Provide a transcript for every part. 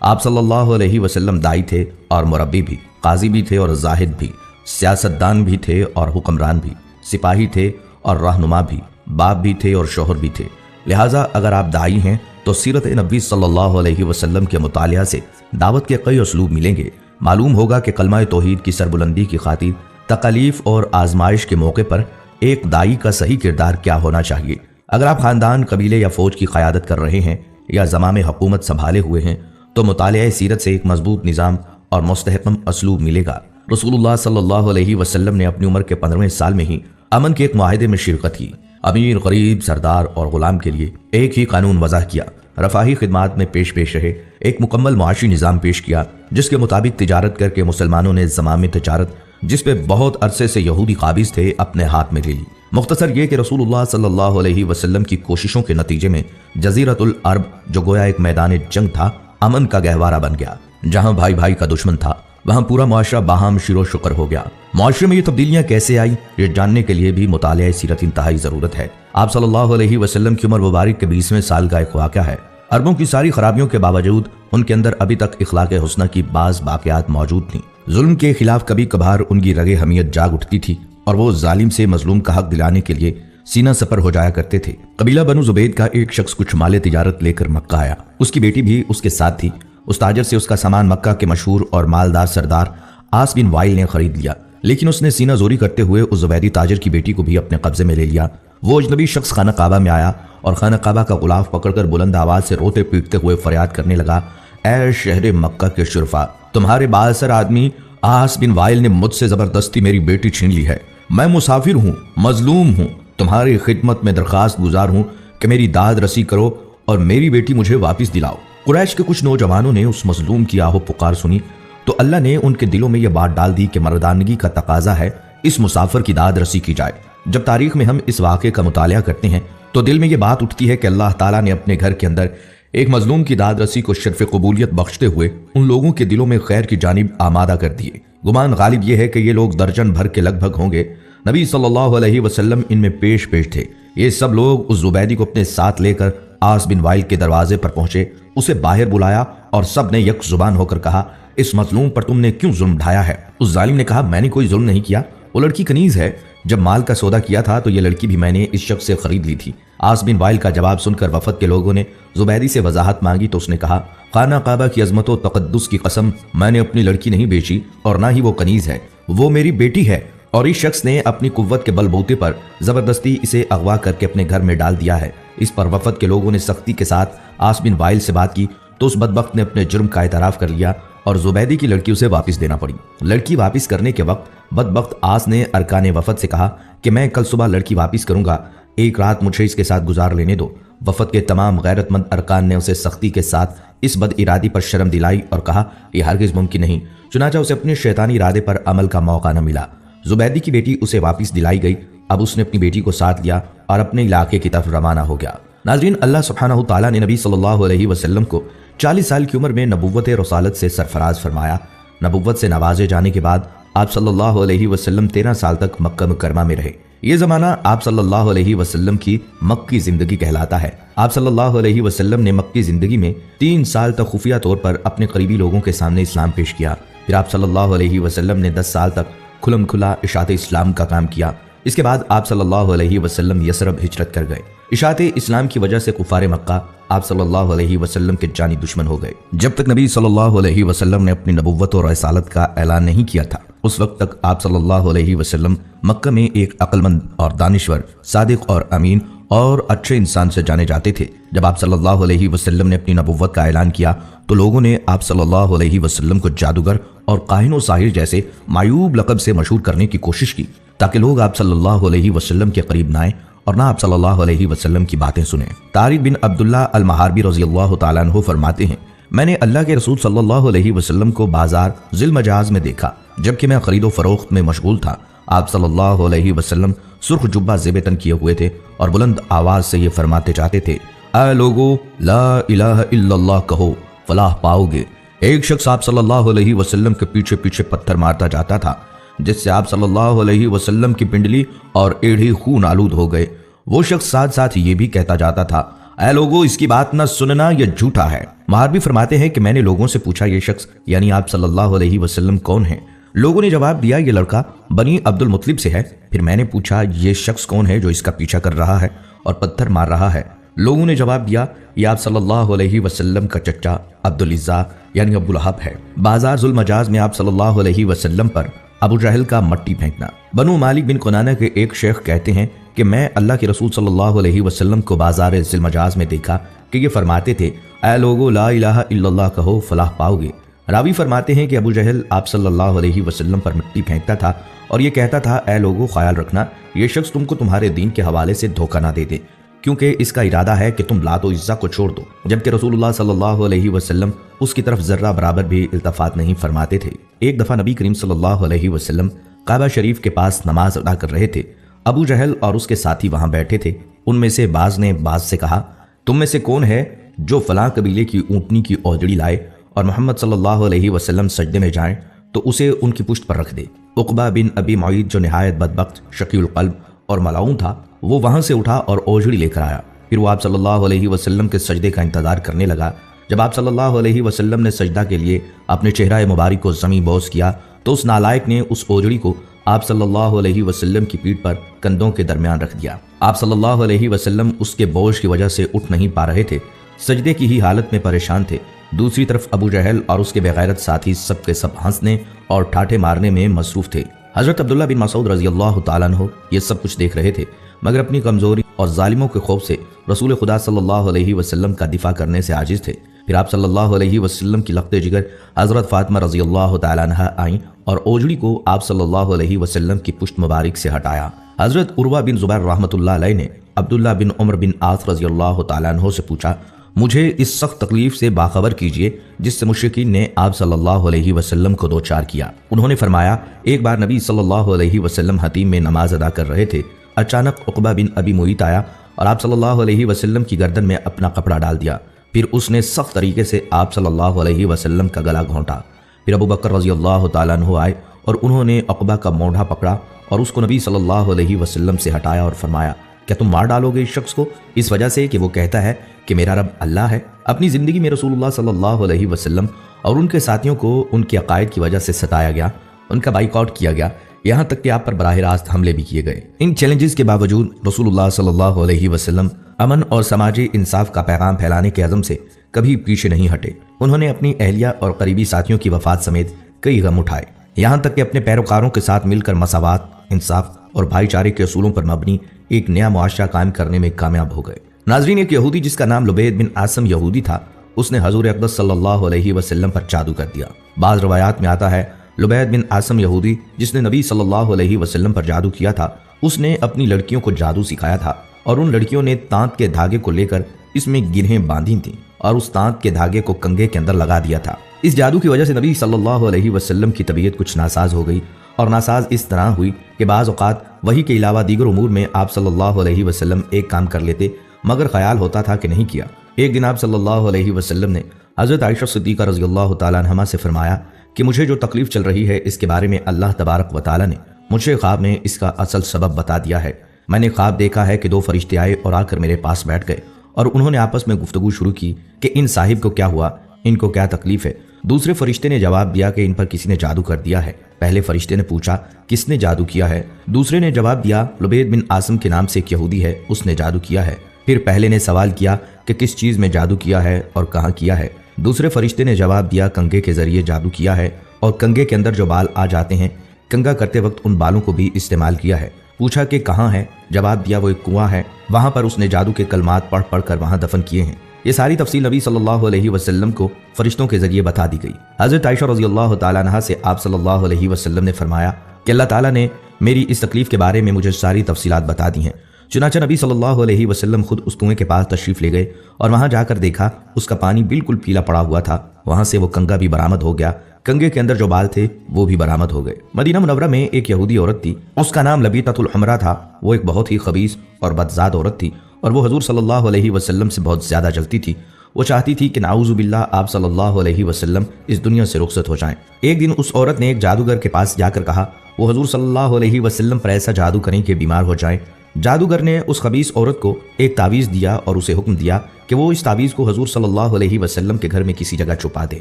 آپ صلی اللہ علیہ وسلم دائی تھے اور مربی بھی، قاضی بھی تھے اور زاہد بھی، سیاستدان بھی تھے اور حکمران بھی، سپاہی تھے اور رہنما بھی، باپ بھی تھے اور شوہر بھی تھے۔ لہٰذا اگر آپ دائی ہیں تو سیرت نبی صلی اللہ علیہ وسلم کے مطالعہ سے دعوت کے کئی اسلوب ملیں گے۔ معلوم ہوگا کہ کلمہ توحید کی سربلندی کی خاطر تکالیف اور آزمائش کے موقع پر ایک دائی کا صحیح کردار کیا ہونا چاہیے۔ اگر آپ خاندان، قبیلے یا فوج کی قیادت کر رہے ہیں یا زمام حکومت سنبھالے ہوئے ہیں تو مطالعہ سیرت سے ایک مضبوط نظام اور مستحکم اسلوب ملے گا۔ رسول اللہ صلی اللہ علیہ وسلم نے اپنی عمر کے 15ویں سال میں ہی امن کے ایک معاہدے میں شرکت کی۔ امیر، غریب، سردار اور غلام کے لیے ایک ہی قانون وضع کیا، رفاہی خدمات میں پیش رہے، ایک مکمل معاشی نظام پیش کیا جس کے مطابق تجارت کر کے مسلمانوں نے زمام تجارت جس پہ بہت عرصے سے یہودی قابض تھے اپنے ہاتھ میں لے لی۔ مختصر یہ کہ رسول اللہ صلی اللہ علیہ وسلم کی کوششوں کے نتیجے میں جزیرۃ العرب جو گویا ایک میدان جنگ تھا، امن کا گہوارہ بن گیا۔ جہاں بھائی بھائی کا دشمن تھا وہاں پورا معاشرہ باہم شیر و شکر ہو گیا۔ معاشرے میں یہ تبدیلیاں کیسے آئی یہ جاننے کے لیے بھی مطالعہ سیرت انتہائی ضرورت ہے۔ آپ صلی اللہ علیہ وسلم کی عمر مبارک کے 20ویں سال کا ایک واقعہ ہے۔ عربوں کی ساری خرابیوں کے باوجود ان کے اندر ابھی تک اخلاق حسنہ کی بعض باقیات موجود تھیں۔ ظلم کے خلاف کبھی کبھار ان کی رگے حمیت جاگ اٹھتی تھی اور وہ ظالم سے مظلوم کا حق دلانے کے لیے سینہ سپر ہو جایا کرتے تھے۔ قبیلہ بنو زبید کا ایک شخص کچھ مال تجارت لے کر مکہ آیا، اس کی بیٹی بھی اس کے ساتھ تھی۔ اس تاجر سے اس کا سامان مکہ کے مشہور اور مالدار سردار عاص بن وائل نے خرید لیا، لیکن اس نے سینہ زوری کرتے ہوئے اس زبیدی تاجر کی بیٹی کو بھی اپنے قبضے میں لے لیا۔ وہ اجنبی شخص خانہ کعبہ میں آیا اور خانہ کعبہ کا غلاف پکڑ کر بلند آواز سے روتے پیٹتے ہوئے فریاد کرنے لگا، اے شہر مکہ کے شرفا، تمہارے بااثر آدمی عاص بن وائل نے مجھ سے زبردستی میری بیٹی چھین لی ہے۔ میں مسافر ہوں، مظلوم ہوں، تمہاری خدمت میں درخواست گزار ہوں کہ میری داد رسی کرو اور میری بیٹی مجھے واپس دلاؤ۔ قریش کے کچھ نوجوانوں نے اس مظلوم کی آہ و پکار سنی تو اللہ نے ان کے دلوں میں یہ بات ڈال دی کہ مردانگی کا تقاضا ہے اس مسافر کی داد رسی کی جائے۔ جب تاریخ میں ہم اس واقعے کا مطالعہ کرتے ہیں تو دل میں یہ بات اٹھتی ہے کہ اللہ تعالیٰ نے اپنے گھر کے اندر ایک مظلوم کی داد رسی کو شرف قبولیت بخشتے ہوئے ان لوگوں کے دلوں میں خیر کی جانب آمادہ کر دیے۔ گمان غالب یہ ہے کہ یہ لوگ درجن بھر کے لگ بھگ ہوں گے۔ نبی صلی اللہ علیہ وسلم ان میں پیش تھے۔ یہ سب لوگ اس زبیدی کو اپنے ساتھ لے کر عاص بن وائل کے دروازے پر پہنچے، اسے باہر بلایا اور سب نے یک زبان ہو کر کہا، اس مظلوم پر تم نے کیوں ظلم ڈھایا ہے؟ اس ظالم نے کہا، میں نے کوئی ظلم نہیں کیا، وہ لڑکی کنیز ہے، جب مال کا سودا کیا تھا تو یہ لڑکی بھی میں نے اس شخص سے خرید لی تھی۔ عاص بن وائل کا جواب سن کر وفد کے لوگوں نے زبیدی سے وضاحت مانگی تو اس نے کہا، خانہ کعبہ کی عظمت و تقدس کی قسم، میں نے اپنی لڑکی نہیں بیچی اور نہ ہی وہ کنیز ہے، وہ میری بیٹی ہے اور اس شخص نے اپنی قوت کے بل بوتے پر زبردستی اسے اغوا کر کے اپنے گھر میں ڈال دیا ہے۔ اس پر وفد کے لوگوں نے سختی کے ساتھ عاص بن وائل سے بات کی تو اس بدبخت نے اپنے جرم کا اعتراف کر لیا اور زبیدی کی لڑکی اسے واپس دینا پڑی۔ لڑکی واپس کرنے کے وقت بدبخت عاص نے ارکان وفد سے کہا کہ میں کل صبح لڑکی واپس کروں گا، ایک رات مجھے اس کے ساتھ گزار لینے دو۔ وفد کے تمام غیرت مند ارکان نے اسے سختی کے ساتھ اس بد ارادی پر شرم دلائی اور کہا یہ ہرگز ممکن نہیں، چنانچہ اسے اپنے شیطانی ارادے پر عمل کا موقع نہ ملا۔ زبیدی کی بیٹی اسے واپس دلائی گئی۔ اب اس نے اپنی بیٹی کو ساتھ لیا اور اپنے علاقے کی طرف روانہ ہو گیا۔ ناظرین، اللہ سبحانہ تعالیٰ نے نبی صلی اللہ علیہ وسلم کو 40 سال کی عمر میں نبوت رسالت سے سرفراز فرمایا۔ نبوت سے نوازے جانے کے بعد آپ صلی اللہ علیہ وسلم 13 سال تک مکہ مکرمہ میں رہے۔ یہ زمانہ آپ صلی اللہ علیہ وسلم کی مکی زندگی کہلاتا ہے۔ آپ صلی اللہ علیہ وسلم نے مکی زندگی میں 3 سال تک خفیہ طور پر اپنے قریبی لوگوں کے سامنے اسلام پیش کیا۔ پھر آپ صلی اللہ علیہ وسلم نے 10 سال تک کھلم کھلا اشاعت اسلام کا کام کیا۔ اس کے بعد آپ صلی اللہ علیہ وسلم یثرب ہجرت کر گئے۔ اشاعت اسلام کی وجہ سے کفار مکہ آپ صلی اللہ علیہ وسلم کے جانی دشمن ہو گئے۔ جب تک نبی صلی اللہ علیہ وسلم نے اپنی نبوت اور رسالت کا اعلان نہیں کیا تھا اس وقت تک آپ صلی اللہ علیہ وسلم مکہ میں ایک عقل مند اور دانشور، صادق اور امین اور اچھے انسان سے جانے جاتے تھے۔ جب آپ صلی اللہ علیہ وسلم نے اپنی نبوت کا اعلان کیا تو لوگوں نے آپ صلی اللہ علیہ وسلم کو جادوگر اور کاہن و ساحر جیسے معیوب لقب سے مشہور کرنے کی کوشش کی تاکہ لوگ آپ صلی اللہ علیہ وسلم کے قریب نہ آئیں اور نہ آپ صلی اللہ علیہ وسلم کی باتیں سنیں۔ طارق بن عبداللہ المحاربی رضی اللہ تعالیٰ عنہ فرماتے ہیں، میں نے اللہ کے رسول صلی اللہ علیہ وسلم کو بازار ذی المجاز میں دیکھا جبکہ میں خرید و فروخت میں مشغول تھا۔ آپ صلی اللہ علیہ وسلم سرخ جبہ زیب تن کیے ہوئے تھے اور بلند آواز سے یہ فرماتے جاتے تھے، اے لوگو لا الہ الا اللہ کہو فلاح پاؤ گے۔ ایک شخص آپ صلی اللہ علیہ وسلم کے پیچھے پیچھے پتھر مارتا جاتا تھا جس سے آپ صلی اللہ علیہ وسلم کی پنڈلی اور ایڑھی خون آلود ہو گئے۔ وہ شخص ساتھ ساتھ یہ بھی کہتا جاتا تھا، اے لوگو اس کی بات نہ سننا، یہ جھوٹا ہے۔ مہاربی فرماتے ہیں کہ میں نے لوگوں سے پوچھا یہ شخص یعنی آپ صلی اللہ علیہ وسلم کون ہے؟ لوگوں نے جواب دیا یہ لڑکا بنی عبد المطلب سے ہے۔ پھر میں نے پوچھا یہ شخص کون ہے جو اس کا پیچھا کر رہا ہے اور پتھر مار رہا ہے؟ لوگوں نے جواب دیا یہ آپ صلی اللہ علیہ وسلم کا چچا عبدالعزیٰ یعنی ابو لہب ہے۔ بازار ذوالمجاز میں آپ صلی اللہ علیہ وسلم پر ابو جہل کا مٹی پھینکنا۔ بنو مالک بن قنانہ کے ایک شیخ کہتے ہیں کہ میں اللہ کے رسول صلی اللہ علیہ وسلم کو بازار ذوالمجاز میں دیکھا کہ یہ فرماتے تھے اے لوگو لا الہ الا اللہ کہو فلاح پاؤ گے۔ راوی فرماتے ہیں کہ ابو جہل آپ صلی اللہ علیہ وسلم پر مٹی پھینکتا تھا اور یہ کہتا تھا اے لوگو خیال رکھنا یہ شخص تم کو تمہارے دین کے حوالے سے دھوکہ نہ دے دے، کیونکہ اس کا ارادہ ہے کہ تم لات و عزہ کو چھوڑ دو، جبکہ رسول اللہ صلی اللہ علیہ وسلم اس کی طرف ذرہ برابر بھی التفات نہیں فرماتے تھے۔ ایک دفعہ نبی کریم صلی اللہ علیہ وسلم کعبہ شریف کے پاس نماز ادا کر رہے تھے۔ ابو جہل اور اس کے ساتھی وہاں بیٹھے تھے۔ ان میں سے بعض نے بعض سے کہا تم میں سے کون ہے جو فلاں قبیلے کی اونٹنی کی اوجڑی لائے اور محمد صلی اللہ علیہ وسلم سجدے میں جائیں تو اسے ان کی پشت پر رکھ دے۔ عقبہ بن ابی معیط جو نہایت بدبخت شقی القلب اور ملعون تھا وہ وہاں سے اٹھا اور اوجڑی لے کر آیا۔ پھر وہ آپ صلی اللہ علیہ وسلم کے سجدے کا انتظار کرنے لگا۔ جب آپ صلی اللہ علیہ وسلم نے سجدہ کے لیے اپنے چہرہ مبارک کو زمین بوس کیا تو اس نالائق نے اس اوجڑی کو آپ صلی اللہ علیہ وسلم کی پیٹھ پر کندھوں کے درمیان رکھ دیا۔ آپ صلی اللہ علیہ وسلم اس کے بوجھ کی وجہ سے اٹھ نہیں پا رہے تھے، سجدے کی ہی حالت میں پریشان تھے۔ دوسری طرف ابو جہل اور اس کے بغیرت ساتھی سب کے سب ہنسنے اور ٹھاٹھے مارنے میں مصروف تھے۔ حضرت عبداللہ بن مسعود رضی اللہ تعالیٰ عنہ یہ سب کچھ دیکھ رہے تھے، مگر اپنی کمزوری اور ظالموں کے خوف سے رسول خدا صلی اللہ علیہ وسلم کا دفاع کرنے سے عاجز تھے۔ پھر آپ صلی اللہ علیہ وسلم کی لخت جگر حضرت فاطمہ رضی اللہ تعالیٰ عنہ آئیں اور اوجڑی کو آپ صلی اللہ علیہ وسلم کی پشت مبارک سے ہٹایا۔ حضرت عروہ بن زبیر رحمۃ اللہ علیہ نے عبداللہ بن عمر بن عاص رضی اللہ تعالیٰ عنہ سے پوچھا مجھے اس سخت تکلیف سے باخبر کیجئے جس سے مشرکین نے آپ صلی اللہ علیہ وسلم کو دوچار کیا۔ انہوں نے فرمایا ایک بار نبی صلی اللہ علیہ وسلم حتیم میں نماز ادا کر رہے تھے، اچانک عقبہ بن ابی معیط آیا اور آپ صلی اللہ علیہ وسلم کی گردن میں اپنا کپڑا ڈال دیا۔ پھر اس نے سخت طریقے سے آپ صلی اللہ علیہ وسلم کا گلا گھونٹا۔ پھر ابو بکر رضی اللہ تعالیٰ عنہ آئے اور انہوں نے عقبہ کا مونڈھا پکڑا اور اس کو نبی صلی اللہ علیہ وسلم سے ہٹایا اور فرمایا کیا تم مار ڈالو گے اس شخص کو اس وجہ سے کہ وہ کہتا ہے کہ میرا رب اللہ ہے؟ اپنی زندگی میں رسول اللہ صلی اللہ علیہ وسلم اور ان کے ساتھیوں کو ان کے عقائد کی وجہ سے ستایا گیا، ان کا بائیکاٹ کیا گیا، یہاں تک کہ آپ پر براہ راست حملے بھی کیے گئے۔ ان چیلنجز کے باوجود رسول اللہ صلی اللہ علیہ وسلم امن اور سماجی انصاف کا پیغام پھیلانے کے عزم سے کبھی پیچھے نہیں ہٹے۔ انہوں نے اپنی اہلیہ اور قریبی ساتھیوں کی وفات سمیت کئی غم اٹھائے، یہاں تک کہ اپنے پیروکاروں کے ساتھ مل کر مساوات، انصاف اور بھائی چارے کے اصولوں پر مبنی ایک نیا معاشرہ قائم کرنے میں کامیاب ہو گئے۔ ناظرین، ایک یہودی جس کا نام لبید بن عاصم یہودی تھا، اس نے حضور اقدس صلی اللہ علیہ وسلم پر جادو کر دیا۔ بعض روایات میں آتا ہے لبید بن عاصم یہودی جس نے نبی صلی اللہ علیہ وسلم پر جادو کیا تھا، اس نے اپنی لڑکیوں کو جادو سکھایا تھا اور ان لڑکیوں نے تانت کے دھاگے کو لے کر اس میں گرہیں باندھی تھیں اور اس تانت کے دھاگے کو کنگھے کے اندر لگا دیا تھا۔ اس جادو کی وجہ سے نبی صلی اللہ علیہ وسلم کی طبیعت کچھ ناساز ہو گئی، اور ناساز اس طرح ہوئی کہ بعض اوقات وحی کے علاوہ دیگر امور میں آپ صلی اللہ علیہ وسلم ایک کام کر لیتے مگر خیال ہوتا تھا کہ نہیں کیا۔ ایک دن آپ صلی اللہ علیہ وسلم نے حضرت عائشہ صدیقہ رضی اللہ تعالیٰ عنہا سے فرمایا کہ مجھے جو تکلیف چل رہی ہے اس کے بارے میں اللہ تبارک و تعالیٰ نے مجھے خواب میں اس کا اصل سبب بتا دیا ہے۔ میں نے خواب دیکھا ہے کہ دو فرشتے آئے اور آ کر میرے پاس بیٹھ گئے اور انہوں نے آپس میں گفتگو شروع کی کہ ان صاحب کو کیا ہوا، ان کو کیا تکلیف ہے۔ دوسرے فرشتے نے جواب دیا کہ ان پر کسی نے جادو کر دیا ہے۔ پہلے فرشتے نے پوچھا کس نے جادو کیا ہے؟ دوسرے نے جواب دیا لبید بن عاصم کے نام سے ایک یہودی ہے، اس نے جادو کیا ہے۔ پھر پہلے نے سوال کیا کہ کس چیز میں جادو کیا ہے اور کہاں کیا ہے؟ دوسرے فرشتے نے جواب دیا کنگھے کے ذریعے جادو کیا ہے اور کنگھے کے اندر جو بال آ جاتے ہیں کنگھا کرتے وقت ان بالوں کو بھی استعمال کیا ہے۔ پوچھا کہ کہاں ہے؟ جواب دیا وہ ایک کنواں ہے، وہاں پر اس نے جادو کے کلمات پڑھ پڑھ کر وہاں دفن کیے ہیں۔ یہ ساری تفصیل نبی صلی اللہ علیہ وسلم کو فرشتوں کے ذریعے بتا دی گئی۔ حضرت عائشہ رضی اللہ تعالیٰ عنہا سے آپ صلی اللہ علیہ وسلم نے فرمایا کہ اللہ تعالیٰ نے میری اس تکلیف کے بارے میں مجھے ساری تفصیلات بتا دی ہیں۔ چنانچہ نبی صلی اللہ علیہ وسلم خود اس کنویں کے پاس تشریف لے گئے اور وہاں جا کر دیکھا اس کا پانی بالکل پیلا پڑا ہوا تھا۔ وہاں سے وہ کنگھا بھی برآمد ہو گیا، کنگھے کے اندر جو بال تھے وہ بھی برآمد ہو گئے۔ مدینہ منورہ میں ایک یہودی عورت تھی، اس کا نام لبیطۃ الحمرا تھا۔ وہ ایک بہت ہی خبیث اور بدذات عورت تھی اور وہ حضور صلی اللہ علیہ وسلم سے بہت زیادہ جلتی تھی۔ وہ چاہتی تھی کہ نعوذ باللہ آپ صلی اللہ علیہ وسلم اس دنیا سے رخصت ہو جائیں۔ ایک دن اس عورت نے ایک جادوگر کے پاس جا کر کہا وہ حضور صلی اللہ علیہ وسلم پر ایسا جادو کریں کہ بیمار ہو جائیں۔ جادوگر نے اس خبیث عورت کو ایک تعویذ دیا اور اسے حکم دیا کہ وہ اس تعویذ کو حضور صلی اللہ علیہ وسلم کے گھر میں کسی جگہ چھپا دے۔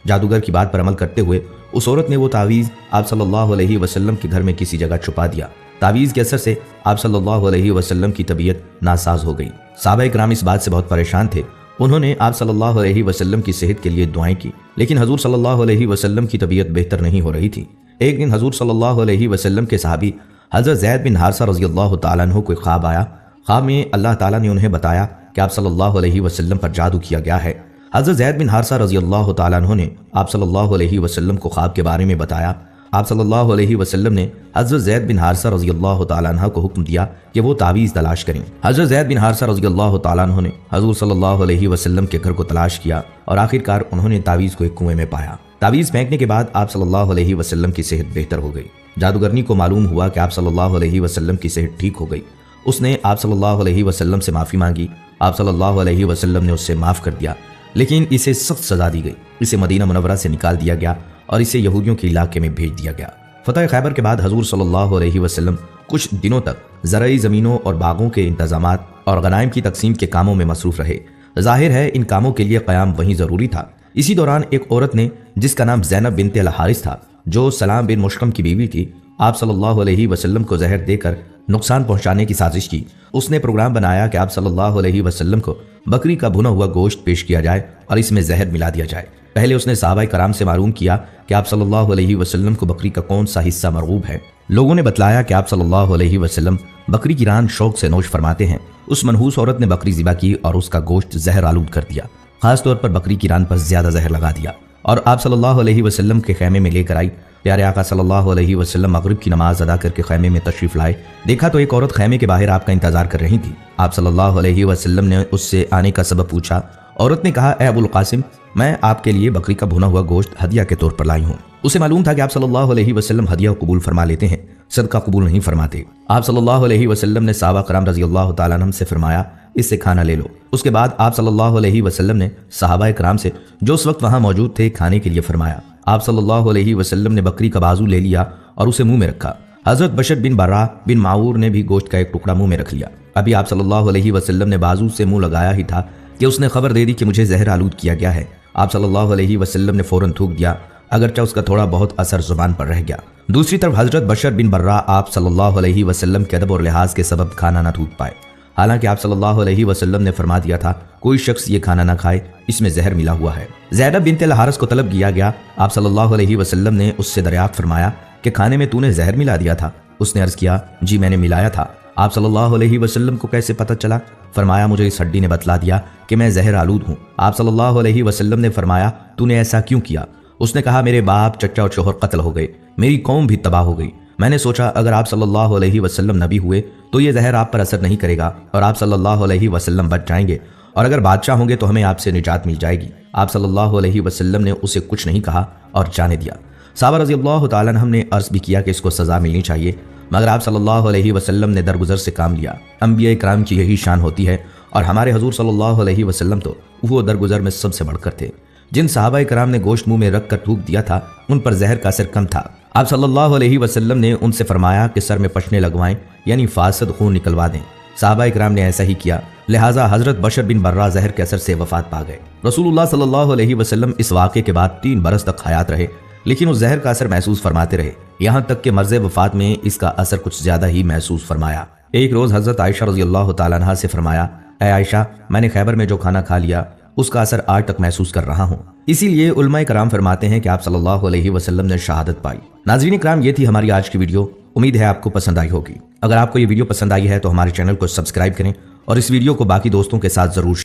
جادوگر کی بات پر عمل کرتے ہوئے اس عورت نے وہ تعویذ آپ صلی اللہ علیہ وسلم کے گھر میں کسی جگہ چھپا دیا۔ تعویذ کے اثر سے آپ صلی اللہ علیہ وسلم کی طبیعت ناساز ہو گئی۔ صحابہ کرام اس بات سے بہت پریشان تھے۔ انہوں نے آپ صلی اللہ علیہ وسلم کی صحت کے لیے دعائیں کی، لیکن حضور صلی اللہ علیہ وسلم کی طبیعت بہتر نہیں ہو رہی تھی۔ ایک دن حضور صلی اللہ علیہ وسلم کے صحابی حضرت زید بن حارثہ رضی اللہ تعالیٰ عنہ کو ایک خواب آیا۔ خواب میں اللہ تعالیٰ نے انہیں بتایا کہ آپ صلی اللہ علیہ وسلم پر جادو کیا گیا ہے۔ حضرت زید بن حارثہ رضی اللہ تعالیٰ عنہ نے آپ صلی اللہ علیہ وسلم کو خواب کے بارے میں بتایا۔ آپ صلی اللہ علیہ وسلم نے حضرت زید بن حارثہ رضی اللہ تعالیٰ عنہ کو حکم دیا کہ وہ تعویذ تلاش کریں۔ حضرت زید بن حارثہ رضی اللہ تعالیٰ عنہ نے حضور صلی اللہ علیہ وسلم کے گھر کو تلاش کیا اور آخرکار انہوں نے تعویذ کو ایک کنویں میں پایا۔ تعویذ پھینکنے کے بعد آپ صلی اللہ علیہ وسلم کی صحت بہتر ہو گئی۔ جادوگرنی کو معلوم ہوا کہ آپ صلی اللہ علیہ وسلم کی صحت ٹھیک ہو گئی۔ اس نے آپ صلی اللہ علیہ وسلم سے معافی مانگی۔ آپ صلی اللہ علیہ وسلم نے اس سے معاف کر دیا، لیکن اسے سخت سزا دی گئی۔ اسے مدینہ منورہ سے نکال دیا گیا اور اسے یہودیوں کے علاقے میں بھیج دیا گیا۔ فتح خیبر کے بعد حضور صلی اللہ علیہ وسلم کچھ دنوں تک زرعی زمینوں اور باغوں کے انتظامات اور غنائم کی تقسیم کے کاموں میں مصروف رہے۔ ظاہر ہے ان کاموں کے لیے قیام وہیں ضروری تھا۔ اسی دوران ایک عورت نے، جس کا نام زینب بنت الحارث تھا، جو سلام بن مشکم کی بیوی تھی، آپ صلی اللہ علیہ وسلم کو زہر دے کر نقصان پہنچانے کی سازش کی۔ اس نے پروگرام بنایا کہ آپ صلی اللہ علیہ وسلم کو بکری کا بھنا ہوا گوشت پیش کیا جائے اور اس میں زہر ملا دیا جائے۔ پہلے اس نے صحابہ کرام سے معلوم کیا کہ آپ صلی اللہ علیہ وسلم کو بکری کا کون سا حصہ مرغوب ہے۔ لوگوں نے بتلایا کہ آپ صلی اللہ علیہ وسلم بکری کی ران شوق سے نوش فرماتے ہیں۔ اس منحوس عورت نے بکری ذبح کی اور اس کا گوشت زہر آلود کر دیا، خاص طور پر بکری کی ران پر زیادہ زہر لگا دیا، اور آپ صلی اللہ علیہ وسلم کے خیمے میں لے کر آئی۔ پیارے آقا صلی اللہ علیہ وسلم مغرب کی نماز ادا کر کے خیمے میں تشریف لائے۔ دیکھا تو ایک عورت خیمے کے باہر آپ کا انتظار کر رہی تھی۔ آپ صلی اللہ علیہ وسلم نے اس سے آنے کا سبب پوچھا۔ عورت نے کہا، اے ابو القاسم، میں آپ کے لیے بکری کا بھنا ہوا گوشت ہدیہ کے طور پر لائی ہوں۔ اسے معلوم تھا کہ آپ صلی اللہ علیہ وسلم ہدیہ قبول فرما لیتے ہیں، صدقہ قبول نہیں فرماتے۔ آپ صلی اللہ علیہ وسلم نے صحابہ کرام رضی اللہ تعالیٰ عنہم سے فرمایا، اس سے کھانا لے لو۔ اس کے بعد آپ صلی اللہ علیہ وسلم نے صحابہ کرام سے، جو اس وقت وہاں موجود تھے، کھانے کے لیے فرمایا۔ آپ صلی اللہ علیہ وسلم نے بکری کا بازو لے لیا اور اسے منہ میں رکھا۔ حضرت بشر بن برا بن معور نے بھی گوشت کا ایک ٹکڑا منہ میں رکھ لیا۔ ابھی آپ صلی اللہ علیہ وسلم نے بازو سے منہ لگایا ہی تھا کہ اس نے خبر دے دی کہ مجھے زہر آلود کیا گیا ہے۔ آپ صلی اللہ علیہ وسلم نے فوراً تھوک دیا، اگرچہ اس کا تھوڑا بہت اثر زبان پر رہ گیا۔ دوسری طرف حضرت بشر بن برا آپ صلی اللہ علیہ وسلم کے ادب اور لحاظ کے سبب کھانا نہ تھوک پائے، حالانکہ آپ صلی اللہ علیہ وسلم نے فرما دیا تھا کوئی شخص یہ کھانا نہ کھائے، اس میں زہر ملا ہوا ہے۔ زینب بنت الحارث کو طلب کیا گیا۔ آپ صلی اللہ علیہ وسلم نے اس سے دریافت فرمایا کہ کھانے میں تو نے زہر ملا دیا تھا؟ اس نے عرض کیا، جی میں نے ملایا تھا۔ آپ صلی اللہ علیہ وسلم کو کیسے پتہ چلا؟ فرمایا، مجھے اس ہڈی نے بتلا دیا کہ میں زہر آلود ہوں۔ آپ صلی اللہ علیہ وسلم نے فرمایا، تو نے ایسا کیوں کیا؟ اس نے کہا، میرے باپ، چچا اور شوہر قتل ہو گئے، میری قوم بھی تباہ ہو گئی۔ میں نے سوچا اگر آپ صلی اللہ علیہ وسلم نبی ہوئے تو یہ زہر آپ پر اثر نہیں کرے گا اور آپ صلی اللہ علیہ وسلم بچ جائیں گے، اور اگر بادشاہ ہوں گے تو ہمیں آپ سے نجات مل جائے گی۔ آپ صلی اللہ علیہ وسلم نے اسے کچھ نہیں کہا اور جانے دیا۔ صحابہ رضی اللہ تعالیٰ عنہم نے عرض بھی کیا کہ اس کو سزا ملنی چاہیے، مگر آپ صلی اللہ علیہ وسلم نے درگزر سے کام لیا۔ انبیاء کرام کی یہی شان ہوتی ہے، اور ہمارے حضور صلی اللہ علیہ وسلم تو وہ درگزر میں سب سے بڑھ کر تھے۔ جن صحابہ کرام نے گوشت منہ میں رکھ کر تھوک دیا تھا، ان پر زہر کا اثر کم تھا۔ آپ صلی اللہ علیہ وسلم نے ان سے فرمایا کہ سر میں پشنے لگوائیں، یعنی فاسد خون نکلوا دیں۔ صحابہ کرام نے ایسا ہی کیا، لہٰذا حضرت بشر بن برا زہر کے اثر سے وفات پا گئے۔ رسول اللہ صلی اللہ علیہ وسلم اس واقعے کے بعد 3 برس تک حیات رہے، لیکن اس زہر کا اثر محسوس فرماتے رہے، یہاں تک کہ مرض وفات میں اس کا اثر کچھ زیادہ ہی محسوس فرمایا۔ ایک روز حضرت عائشہ رضی اللہ تعالیٰ عنہا سے فرمایا، اے عائشہ، میں نے خیبر میں جو کھانا کھا لیا اس کا اثر آج تک محسوس کر رہا ہوں۔ اسی لیے علماء کرام فرماتے ہیں کہ آپ صلی اللہ علیہ وسلم نے شہادت پائی۔ ناظرین کرام، یہ تھی ہماری آج کی ویڈیو، امید ہے آپ کو پسند آئی ہوگی۔ اگر آپ کو یہ ویڈیو پسند آئی ہے تو ہمارے چینل کو سبسکرائب کریں اور اس ویڈیو کو باقی دوستوں کے ساتھ ضرور